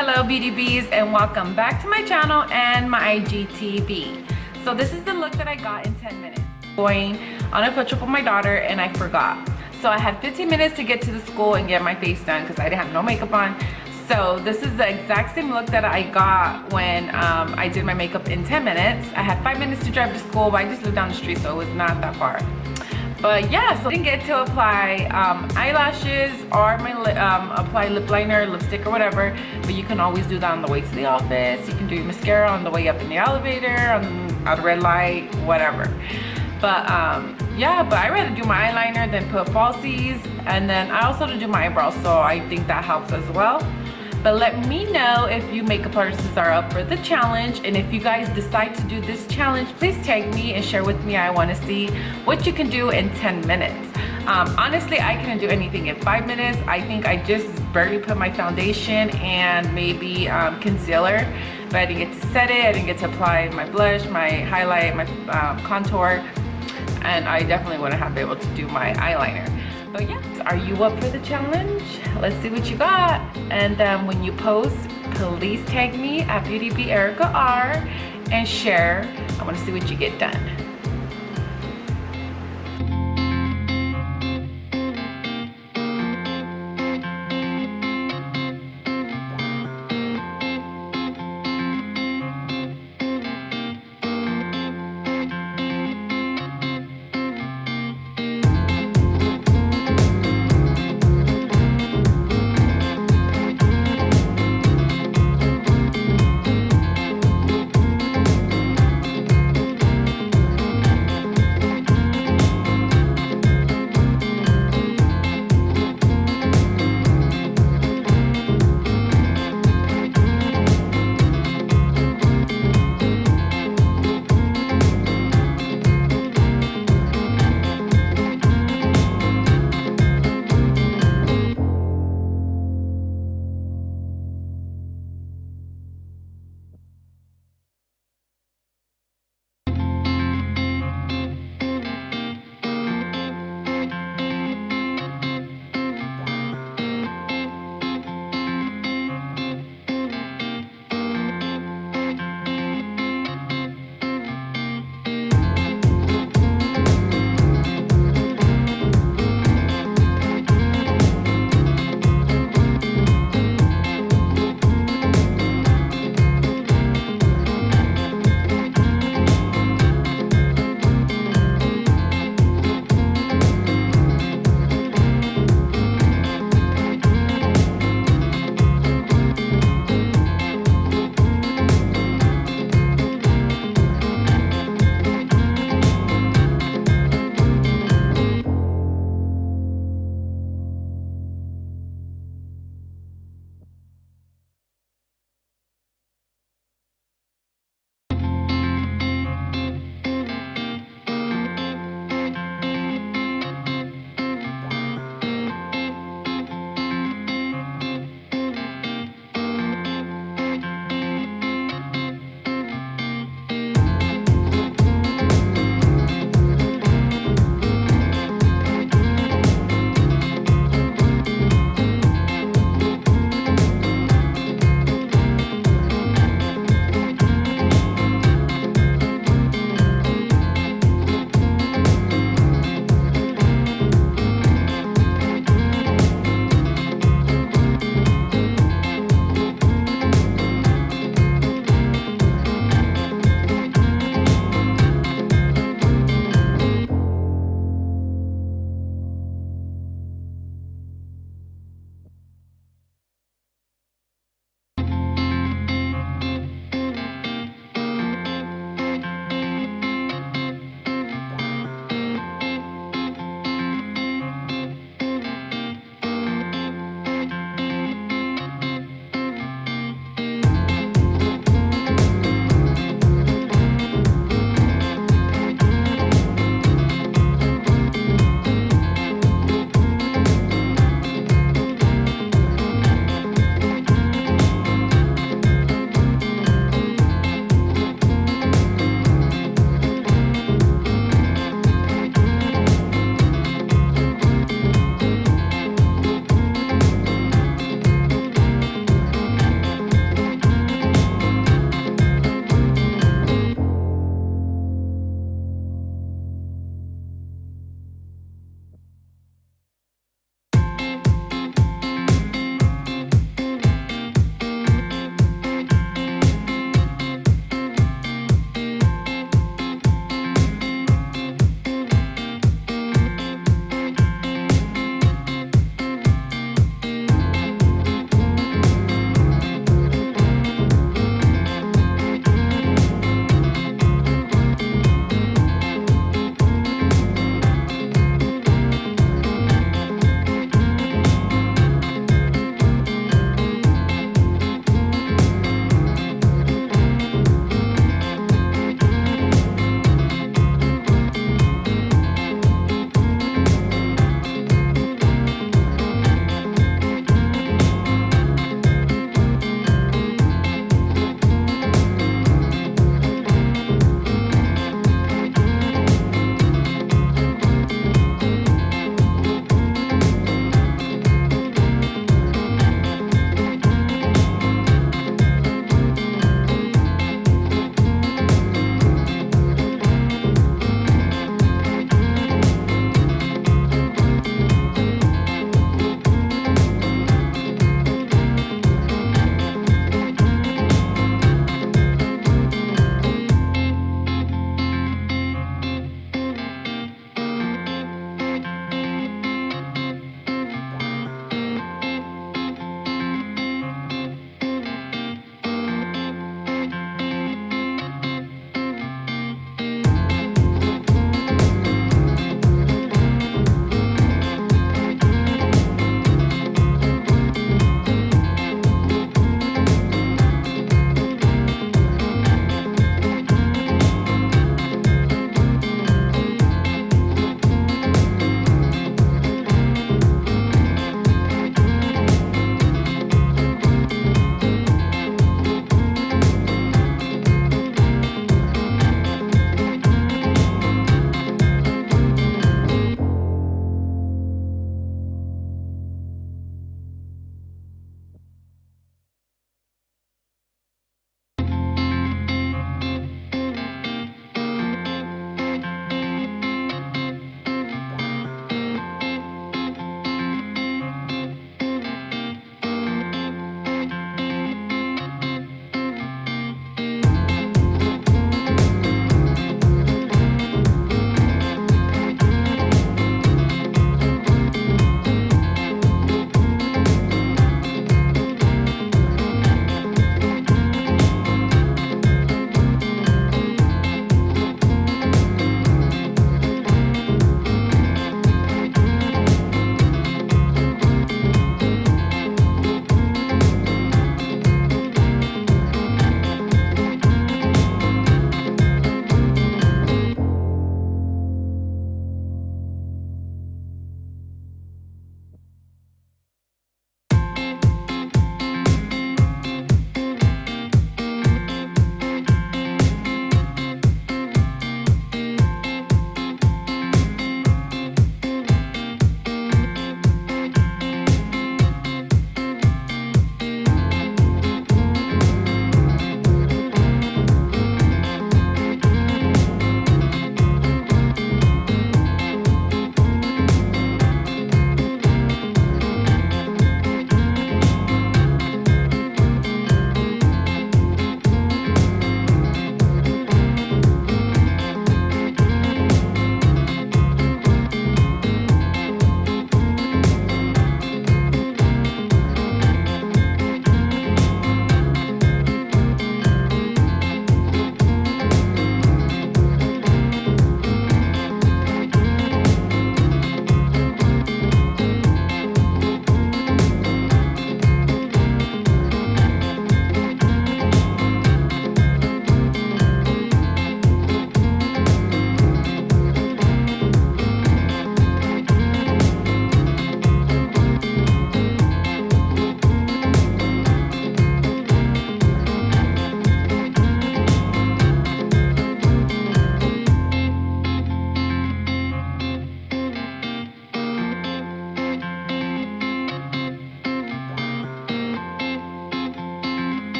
Hello beauty bees, and welcome back to my channel and my IGTV. So this is the look that I got in 10 minutes. Going on a field trip with my daughter and I forgot. So I had 15 minutes to get to the school and get my face done because I didn't have no makeup on. So this is the exact same look that I got when I did my makeup in 10 minutes. I had 5 minutes to drive to school, but I just lived down the street, so it was not that far. But yeah, so I didn't get to apply eyelashes or apply lip liner, lipstick, or whatever. But you can always do that on the way to the office. You can do your mascara on the way up in the elevator, on the red light, whatever. But yeah, but I rather do my eyeliner than put falsies. And then I also do my eyebrows, so I think that helps as well. But let me know if you makeup artists are up for the challenge, and if you guys decide to do this challenge, please tag me and share with me. I want to see what you can do in 10 minutes. Honestly, I couldn't do anything in 5 minutes. I think I just barely put my foundation and maybe concealer, but I didn't get to set it. I didn't get to apply my blush, my highlight, my contour, and I definitely wouldn't have been able to do my eyeliner. But yeah, are you up for the challenge? Let's see what you got. And when you post, please tag me at BeautyBeeErikaR and share. I want to see what you get done.